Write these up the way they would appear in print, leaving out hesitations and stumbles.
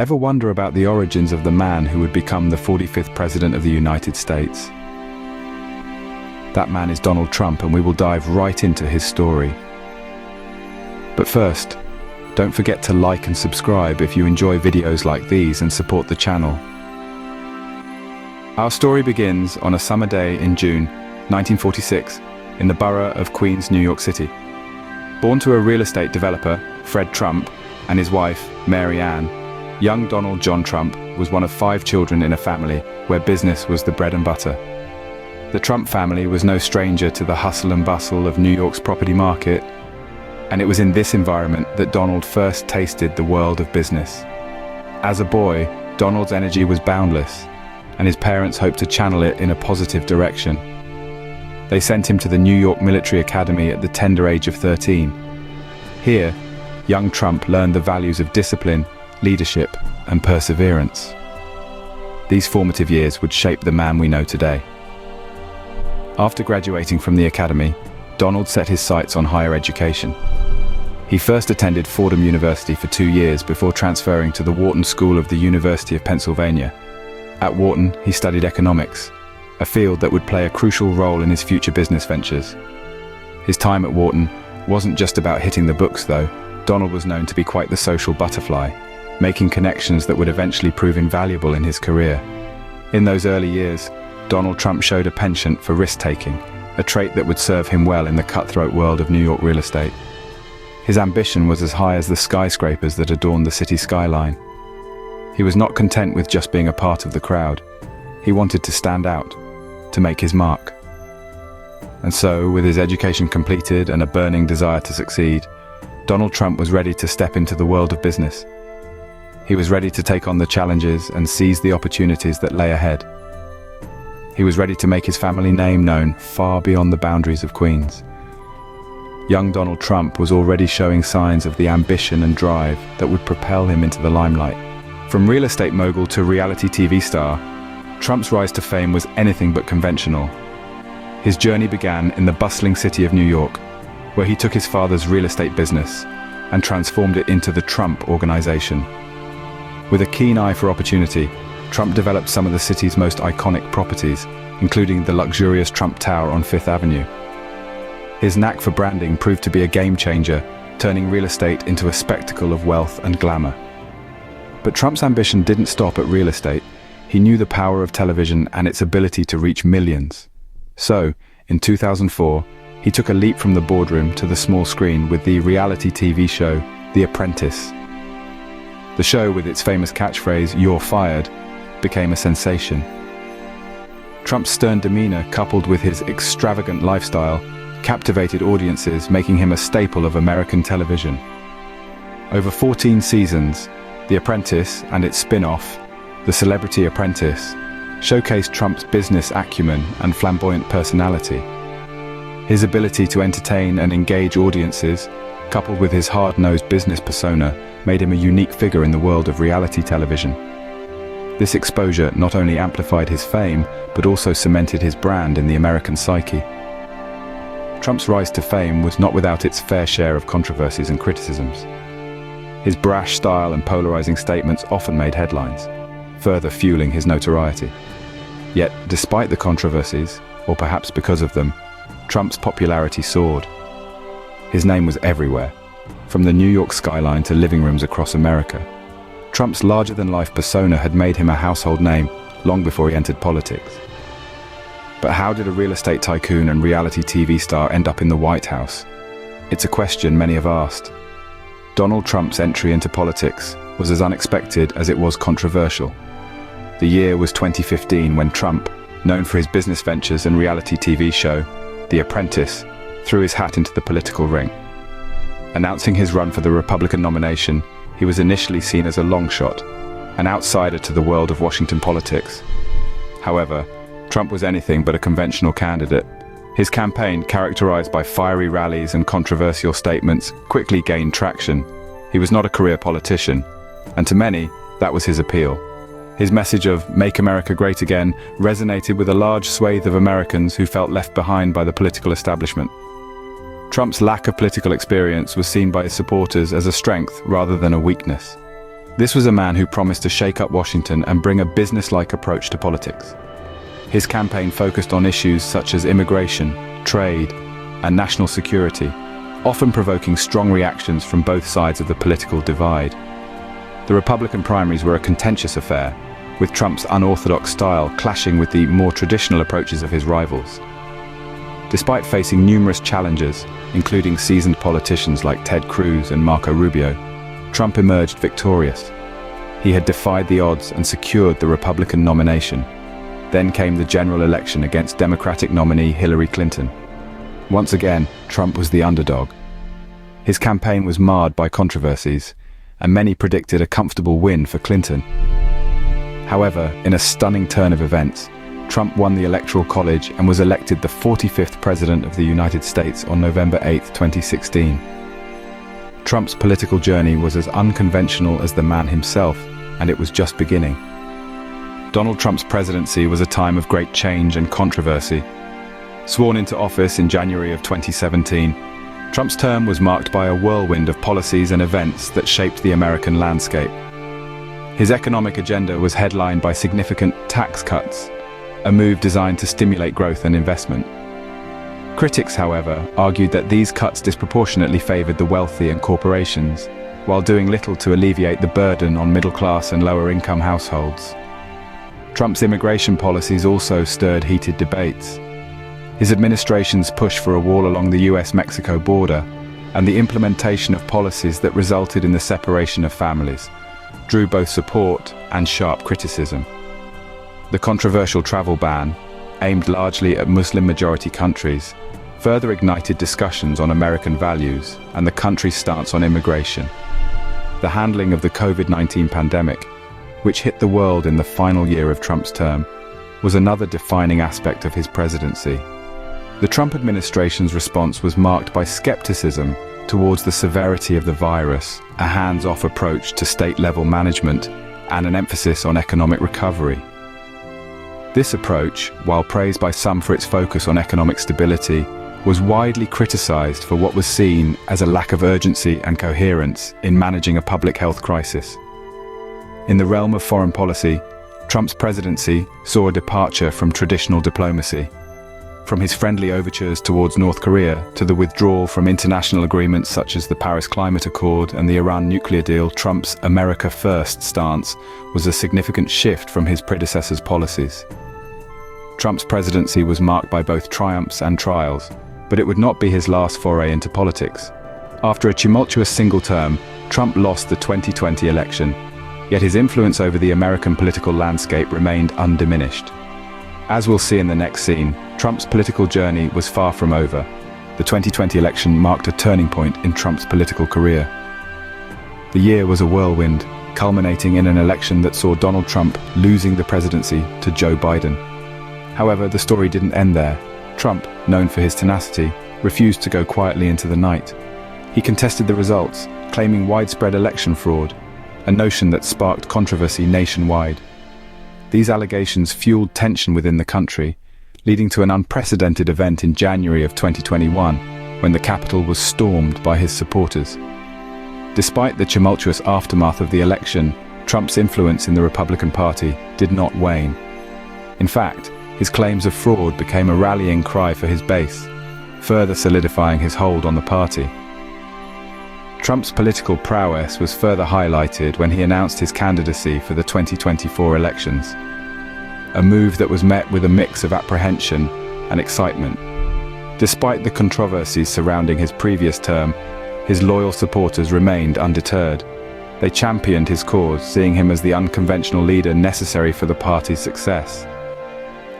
Ever wonder about the origins of the man who would become the 45th President of the United States? That man is Donald Trump, and we will dive right into his story. But first, don't forget to like and subscribe if you enjoy videos like these and support the channel. Our story begins on a summer day in June 1946 in the borough of Queens, New York City. Born to a real estate developer, Fred Trump, and his wife, Mary Ann, young Donald John Trump was one of 5 children in a family where business was the bread and butter. The Trump family was no stranger to the hustle and bustle of New York's property market, and it was in this environment that Donald first tasted the world of business. As a boy, Donald's energy was boundless, and his parents hoped to channel it in a positive direction. They sent him to the New York Military Academy at the tender age of 13. Here, young Trump learned the values of discipline, leadership, and perseverance. These formative years would shape the man we know today. After graduating from the academy, Donald set his sights on higher education. He first attended Fordham University for 2 years before transferring to the Wharton School of the University of Pennsylvania. At Wharton, he studied economics, a field that would play a crucial role in his future business ventures. His time at Wharton wasn't just about hitting the books, though. Donald was known to be quite the social butterfly, making connections that would eventually prove invaluable in his career. In those early years, Donald Trump showed a penchant for risk-taking, a trait that would serve him well in the cutthroat world of New York real estate. His ambition was as high as the skyscrapers that adorned the city skyline. He was not content with just being a part of the crowd. He wanted to stand out, to make his mark. And so, with his education completed and a burning desire to succeed, Donald Trump was ready to step into the world of business. He was ready to take on the challenges and seize the opportunities that lay ahead. He was ready to make his family name known far beyond the boundaries of Queens. Young Donald Trump was already showing signs of the ambition and drive that would propel him into the limelight. From real estate mogul to reality TV star, Trump's rise to fame was anything but conventional. His journey began in the bustling city of New York, where he took his father's real estate business and transformed it into the Trump Organization. With a keen eye for opportunity, Trump developed some of the city's most iconic properties, including the luxurious Trump Tower on Fifth Avenue. His knack for branding proved to be a game changer, turning real estate into a spectacle of wealth and glamour. But Trump's ambition didn't stop at real estate. He knew the power of television and its ability to reach millions. So, in 2004, he took a leap from the boardroom to the small screen with the reality TV show, The Apprentice. The show, with its famous catchphrase, "You're fired," became a sensation. Trump's stern demeanor, coupled with his extravagant lifestyle, captivated audiences, making him a staple of American television. Over 14 seasons, The Apprentice and its spin-off, The Celebrity Apprentice, showcased Trump's business acumen and flamboyant personality. His ability to entertain and engage audiences, coupled with his hard-nosed business persona, made him a unique figure in the world of reality television. This exposure not only amplified his fame, but also cemented his brand in the American psyche. Trump's rise to fame was not without its fair share of controversies and criticisms. His brash style and polarizing statements often made headlines, further fueling his notoriety. Yet, despite the controversies, or perhaps because of them, Trump's popularity soared. His name was everywhere, from the New York skyline to living rooms across America. Trump's larger-than-life persona had made him a household name long before he entered politics. But how did a real estate tycoon and reality TV star end up in the White House? It's a question many have asked. Donald Trump's entry into politics was as unexpected as it was controversial. The year was 2015 when Trump, known for his business ventures and reality TV show, The Apprentice, threw his hat into the political ring. Announcing his run for the Republican nomination, he was initially seen as a long shot, an outsider to the world of Washington politics. However, Trump was anything but a conventional candidate. His campaign, characterized by fiery rallies and controversial statements, quickly gained traction. He was not a career politician, and to many, that was his appeal. His message of "Make America Great Again" resonated with a large swathe of Americans who felt left behind by the political establishment. Trump's lack of political experience was seen by his supporters as a strength rather than a weakness. This was a man who promised to shake up Washington and bring a business-like approach to politics. His campaign focused on issues such as immigration, trade, and national security, often provoking strong reactions from both sides of the political divide. The Republican primaries were a contentious affair, with Trump's unorthodox style clashing with the more traditional approaches of his rivals. Despite facing numerous challenges, including seasoned politicians like Ted Cruz and Marco Rubio, Trump emerged victorious. He had defied the odds and secured the Republican nomination. Then came the general election against Democratic nominee Hillary Clinton. Once again, Trump was the underdog. His campaign was marred by controversies, and many predicted a comfortable win for Clinton. However, in a stunning turn of events, Trump won the Electoral College and was elected the 45th President of the United States on November 8, 2016. Trump's political journey was as unconventional as the man himself, and it was just beginning. Donald Trump's presidency was a time of great change and controversy. Sworn into office in January of 2017, Trump's term was marked by a whirlwind of policies and events that shaped the American landscape. His economic agenda was headlined by significant tax cuts, a move designed to stimulate growth and investment. Critics, however, argued that these cuts disproportionately favored the wealthy and corporations, while doing little to alleviate the burden on middle-class and lower-income households. Trump's immigration policies also stirred heated debates. His administration's push for a wall along the US-Mexico border and the implementation of policies that resulted in the separation of families drew both support and sharp criticism. The controversial travel ban, aimed largely at Muslim-majority countries, further ignited discussions on American values and the country's stance on immigration. The handling of the COVID-19 pandemic, which hit the world in the final year of Trump's term, was another defining aspect of his presidency. The Trump administration's response was marked by skepticism towards the severity of the virus, a hands-off approach to state-level management, and an emphasis on economic recovery. This approach, while praised by some for its focus on economic stability, was widely criticized for what was seen as a lack of urgency and coherence in managing a public health crisis. In the realm of foreign policy, Trump's presidency saw a departure from traditional diplomacy. From his friendly overtures towards North Korea to the withdrawal from international agreements such as the Paris Climate Accord and the Iran nuclear deal, Trump's America First stance was a significant shift from his predecessor's policies. Trump's presidency was marked by both triumphs and trials, but it would not be his last foray into politics. After a tumultuous single term, Trump lost the 2020 election, yet his influence over the American political landscape remained undiminished. As we'll see in the next scene, Trump's political journey was far from over. The 2020 election marked a turning point in Trump's political career. The year was a whirlwind, culminating in an election that saw Donald Trump losing the presidency to Joe Biden. However, the story didn't end there. Trump, known for his tenacity, refused to go quietly into the night. He contested the results, claiming widespread election fraud, a notion that sparked controversy nationwide. These allegations fueled tension within the country, leading to an unprecedented event in January of 2021, when the Capitol was stormed by his supporters. Despite the tumultuous aftermath of the election, Trump's influence in the Republican Party did not wane. In fact, his claims of fraud became a rallying cry for his base, further solidifying his hold on the party. Trump's political prowess was further highlighted when he announced his candidacy for the 2024 elections, a move that was met with a mix of apprehension and excitement. Despite the controversies surrounding his previous term, his loyal supporters remained undeterred. They championed his cause, seeing him as the unconventional leader necessary for the party's success.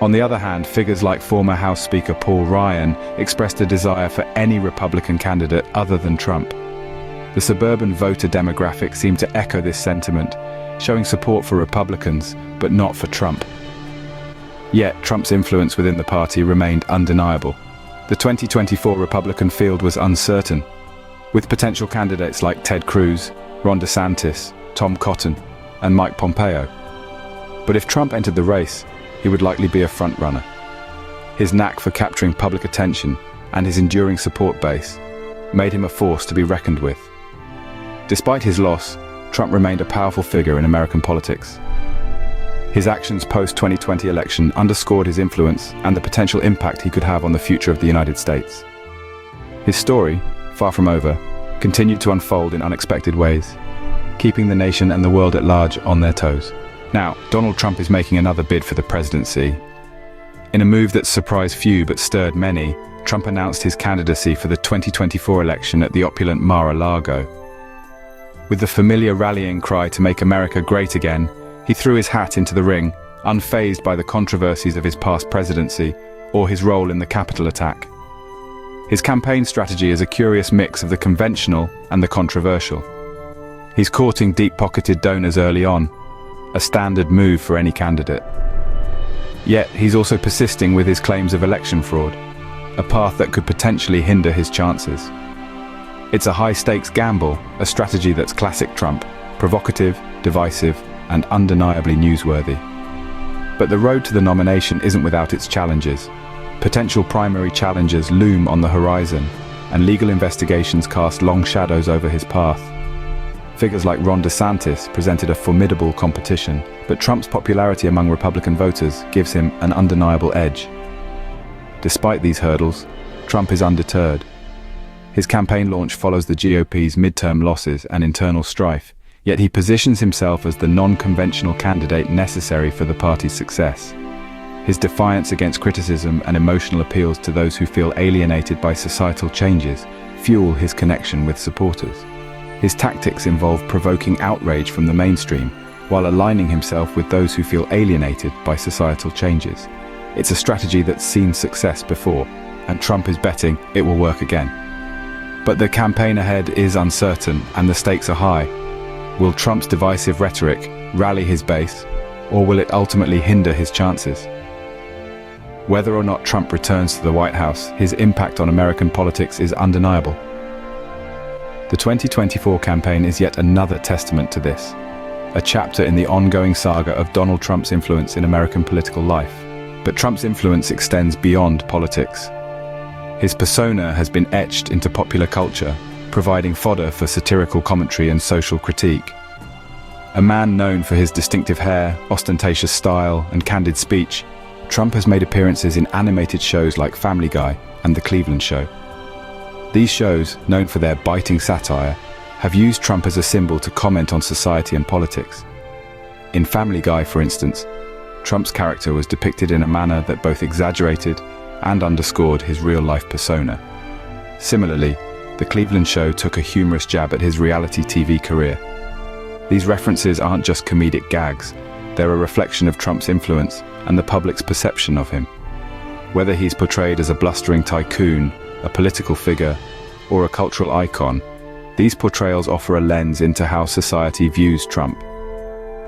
On the other hand, figures like former House Speaker Paul Ryan expressed a desire for any Republican candidate other than Trump. The suburban voter demographic seemed to echo this sentiment, showing support for Republicans, but not for Trump. Yet, Trump's influence within the party remained undeniable. The 2024 Republican field was uncertain, with potential candidates like Ted Cruz, Ron DeSantis, Tom Cotton, and Mike Pompeo. But if Trump entered the race, he would likely be a frontrunner. His knack for capturing public attention and his enduring support base made him a force to be reckoned with. Despite his loss, Trump remained a powerful figure in American politics. His actions post-2020 election underscored his influence and the potential impact he could have on the future of the United States. His story, far from over, continued to unfold in unexpected ways, keeping the nation and the world at large on their toes. Now, Donald Trump is making another bid for the presidency. In a move that surprised few but stirred many, Trump announced his candidacy for the 2024 election at the opulent Mar-a-Lago. With the familiar rallying cry to make America great again, he threw his hat into the ring, unfazed by the controversies of his past presidency or his role in the Capitol attack. His campaign strategy is a curious mix of the conventional and the controversial. He's courting deep-pocketed donors early on, a standard move for any candidate. Yet he's also persisting with his claims of election fraud, a path that could potentially hinder his chances. It's a high-stakes gamble, a strategy that's classic Trump, provocative, divisive, and undeniably newsworthy. But the road to the nomination isn't without its challenges. Potential primary challenges loom on the horizon, and legal investigations cast long shadows over his path. Figures like Ron DeSantis presented a formidable competition, but Trump's popularity among Republican voters gives him an undeniable edge. Despite these hurdles, Trump is undeterred. His campaign launch follows the GOP's midterm losses and internal strife, yet he positions himself as the non-conventional candidate necessary for the party's success. His defiance against criticism and emotional appeals to those who feel alienated by societal changes fuel his connection with supporters. His tactics involve provoking outrage from the mainstream, while aligning himself with those who feel alienated by societal changes. It's a strategy that's seen success before, and Trump is betting it will work again. But the campaign ahead is uncertain, and the stakes are high. Will Trump's divisive rhetoric rally his base, or will it ultimately hinder his chances? Whether or not Trump returns to the White House, his impact on American politics is undeniable. The 2024 campaign is yet another testament to this, a chapter in the ongoing saga of Donald Trump's influence in American political life. But Trump's influence extends beyond politics. His persona has been etched into popular culture, providing fodder for satirical commentary and social critique. A man known for his distinctive hair, ostentatious style, and candid speech, Trump has made appearances in animated shows like Family Guy and The Cleveland Show. These shows, known for their biting satire, have used Trump as a symbol to comment on society and politics. In Family Guy, for instance, Trump's character was depicted in a manner that both exaggerated and underscored his real-life persona. Similarly, The Cleveland Show took a humorous jab at his reality TV career. These references aren't just comedic gags, they're a reflection of Trump's influence and the public's perception of him. Whether he's portrayed as a blustering tycoon, a political figure, or a cultural icon, these portrayals offer a lens into how society views Trump.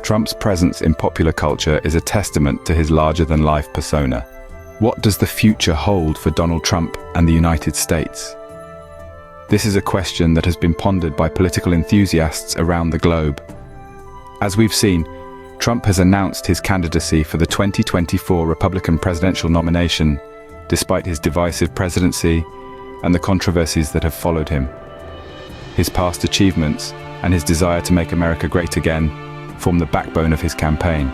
Trump's presence in popular culture is a testament to his larger-than-life persona. What does the future hold for Donald Trump and the United States? This is a question that has been pondered by political enthusiasts around the globe. As we've seen, Trump has announced his candidacy for the 2024 Republican presidential nomination, despite his divisive presidency and the controversies that have followed him. His past achievements and his desire to make America great again form the backbone of his campaign.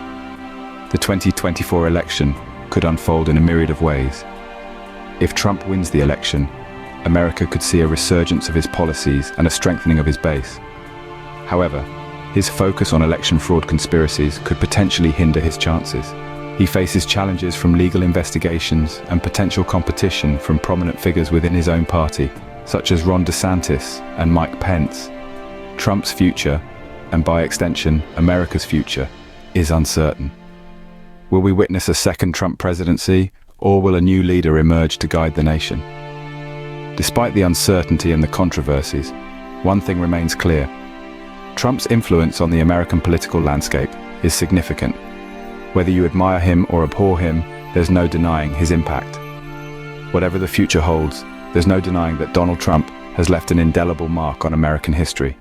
The 2024 election could unfold in a myriad of ways. If Trump wins the election, America could see a resurgence of his policies and a strengthening of his base. However, his focus on election fraud conspiracies could potentially hinder his chances. He faces challenges from legal investigations and potential competition from prominent figures within his own party, such as Ron DeSantis and Mike Pence. Trump's future, and by extension, America's future, is uncertain. Will we witness a second Trump presidency, or will a new leader emerge to guide the nation? Despite the uncertainty and the controversies, one thing remains clear. Trump's influence on the American political landscape is significant. Whether you admire him or abhor him, there's no denying his impact. Whatever the future holds, there's no denying that Donald Trump has left an indelible mark on American history.